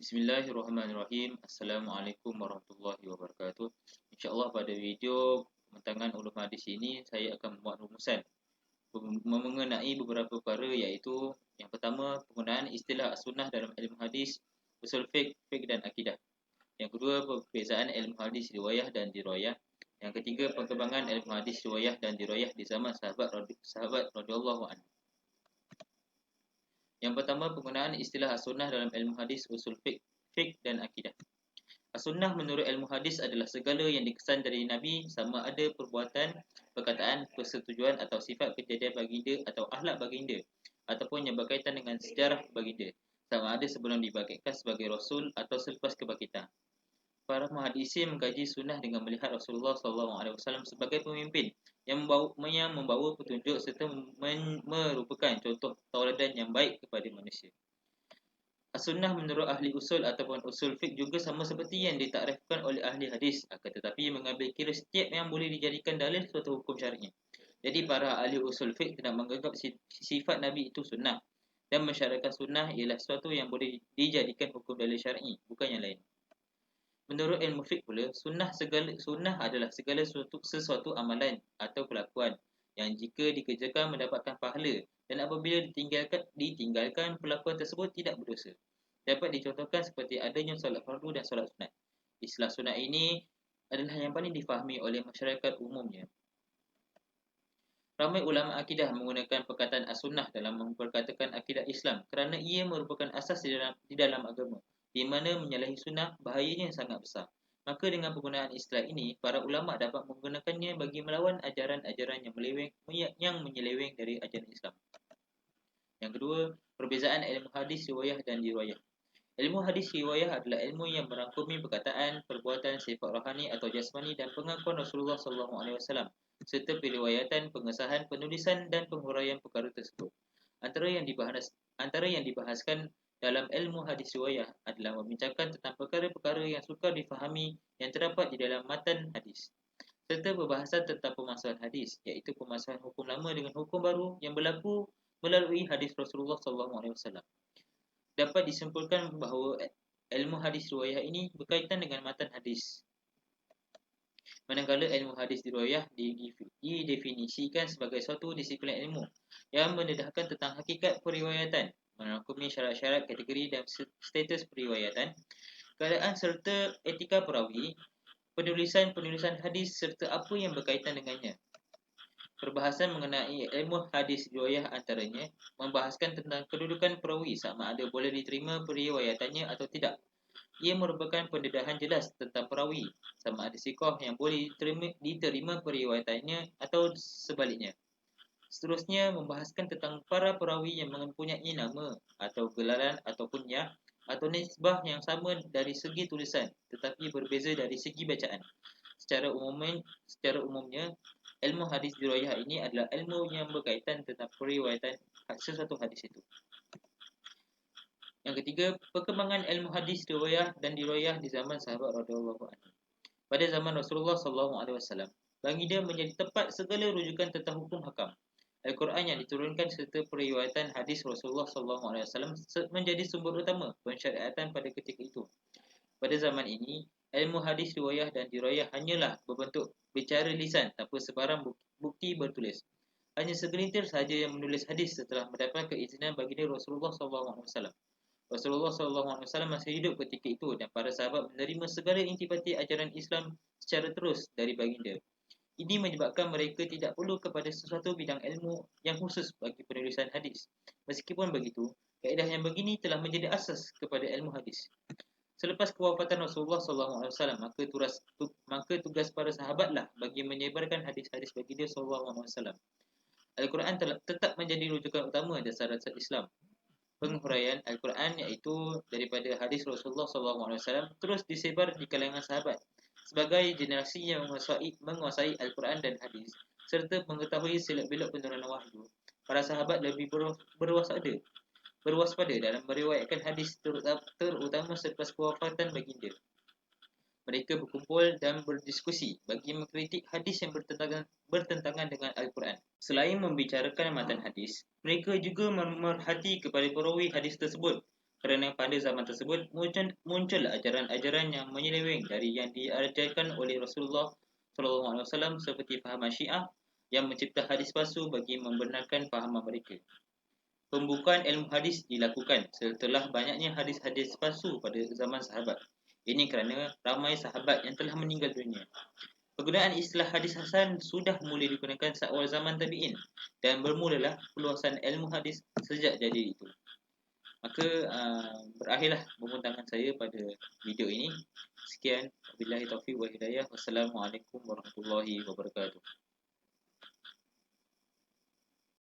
Bismillahirrahmanirrahim. Assalamualaikum warahmatullahi wabarakatuh. InsyaAllah pada video pembentangan ulum hadis ini saya akan membuat rumusan mengenai beberapa perkara, iaitu yang pertama, penggunaan istilah as-sunnah dalam ilmu hadis, usul fiqh dan akidah. Yang kedua, perbezaan ilmu hadis riwayah dan dirayah. Yang ketiga, perkembangan ilmu hadis riwayah dan dirayah di zaman sahabat radhiyallahu anhu. Yang pertama, penggunaan istilah as-sunnah dalam ilmu hadis, usul fiqh dan akidah. As-sunnah menurut ilmu hadis adalah segala yang dikesan dari Nabi, sama ada perbuatan, perkataan, persetujuan atau sifat kejadian baginda atau akhlak baginda, ataupun yang berkaitan dengan sejarah baginda, sama ada sebelum dibangkitkan sebagai Rasul atau selepas kebangkitan. Para muhadisin mengkaji sunnah dengan melihat Rasulullah SAW sebagai pemimpin yang membawa petunjuk serta merupakan contoh tauladan yang baik kepada manusia. As-sunnah menurut ahli usul ataupun usul fiqh juga sama seperti yang ditakrifkan oleh ahli hadis, akan tetapi mengambil kira setiap yang boleh dijadikan dalil suatu hukum syar'i. Jadi para ahli usul fiqh tidak menganggap sifat Nabi itu sunnah, dan mensyaratkan sunnah ialah sesuatu yang boleh dijadikan hukum dalil syar'i, bukan yang lain. Menurut ilmu fiqh pula, sunnah adalah segala sesuatu amalan atau kelakuan yang jika dikerjakan mendapatkan pahala, dan apabila ditinggalkan perlakuan tersebut tidak berdosa. Dapat dicontohkan seperti adanya solat fardu dan solat sunat. Istilah sunat ini adalah yang paling difahami oleh masyarakat umumnya. Ramai ulama akidah menggunakan perkataan as-sunnah dalam memperkatakan akidah Islam kerana ia merupakan asas di dalam agama, di mana menyalahi sunnah bahayanya sangat besar. Maka dengan penggunaan istilah ini, para ulama dapat menggunakannya bagi melawan ajaran-ajaran yang menyeleweng dari ajaran Islam. Yang kedua, perbezaan ilmu hadis riwayah dan dirayah. Ilmu hadis riwayah adalah ilmu yang merangkumi perkataan, perbuatan, sifat rohani atau jasmani dan pengakuan Rasulullah SAW, serta periwayatan, pengesahan, penulisan dan penghuraian perkara tersebut. Antara yang dibahaskan dalam ilmu hadis riwayah adalah membincangkan tentang perkara-perkara yang sukar difahami yang terdapat di dalam matan hadis, serta perbahasan tentang pemasalahan hadis, iaitu pemasalahan hukum lama dengan hukum baru yang berlaku melalui hadis Rasulullah SAW. Dapat disimpulkan bahawa ilmu hadis riwayah ini berkaitan dengan matan hadis, manakala ilmu hadis riwayah didefinisikan sebagai suatu disiplin ilmu yang mendedahkan tentang hakikat periwayatan, merangkumi syarat-syarat, kategori dan status periwayatan, keadaan serta etika perawi, penulisan hadis serta apa yang berkaitan dengannya. Perbahasan mengenai ilmu hadis riwayah antaranya membahaskan tentang kedudukan perawi, sama ada boleh diterima periwayatannya atau tidak. Ia merupakan pendedahan jelas tentang perawi, sama ada sikoh yang boleh diterima periwayatannya atau sebaliknya. Seterusnya membahaskan tentang para perawi yang mempunyai nama atau gelaran atau kunyah atau nisbah yang sama dari segi tulisan tetapi berbeza dari segi bacaan. Secara umumnya, ilmu hadis riwayah ini adalah ilmu yang berkaitan tentang periwayatan sesuatu hadis itu. Yang ketiga, perkembangan ilmu hadis riwayah dan dirayah di zaman sahabat radhiyallahu anhu. Pada zaman Rasulullah SAW, baginda menjadi tempat segala rujukan tentang hukum hakam. Al-Quran yang diturunkan serta periwayatan hadis Rasulullah SAW menjadi sumber utama pensyariatan pada ketika itu. Pada zaman ini, ilmu hadis riwayah dan dirayah hanyalah berbentuk bicara lisan tanpa sebarang bukti bertulis. Hanya segelintir sahaja yang menulis hadis setelah mendapat keizinan baginda Rasulullah SAW. Rasulullah SAW masih hidup ketika itu dan para sahabat menerima segala intipati ajaran Islam secara terus dari baginda. Ini menyebabkan mereka tidak perlu kepada sesuatu bidang ilmu yang khusus bagi penulisan hadis. Meskipun begitu, kaedah yang begini telah menjadi asas kepada ilmu hadis. Selepas kewafatan Rasulullah SAW, maka tugas para sahabatlah bagi menyebarkan hadis-hadis baginda SAW. Al-Quran tetap menjadi rujukan utama dasar-dasar Islam. Penghuraian Al-Quran iaitu daripada hadis Rasulullah SAW terus disebar di kalangan sahabat sebagai generasi yang menguasai Al-Quran dan hadis serta mengetahui selok-belok penurunan wahyu. Para sahabat lebih berwaspada dalam meriwayatkan hadis, terutama selepas kewafatan baginda. Mereka berkumpul dan berdiskusi bagi mengkritik hadis yang bertentangan dengan Al-Quran. Selain membicarakan matan hadis, mereka juga memerhati kepada perawi hadis tersebut, Kerana pada zaman tersebut muncul ajaran-ajaran yang menyeleweng dari yang diajarkan oleh Rasulullah SAW seperti fahaman Syiah yang mencipta hadis palsu bagi membenarkan fahaman mereka. Pembukaan ilmu hadis dilakukan setelah banyaknya hadis-hadis palsu pada zaman sahabat. Ini kerana ramai sahabat yang telah meninggal dunia. Penggunaan istilah hadis hasan sudah mula digunakan seawal zaman tabi'in dan bermulalah peluasan ilmu hadis sejak jadi itu. Maka berakhirlah pembincangan saya pada video ini. Sekian, wabillahi taufiq wal hidayah. Wassalamualaikum warahmatullahi wabarakatuh.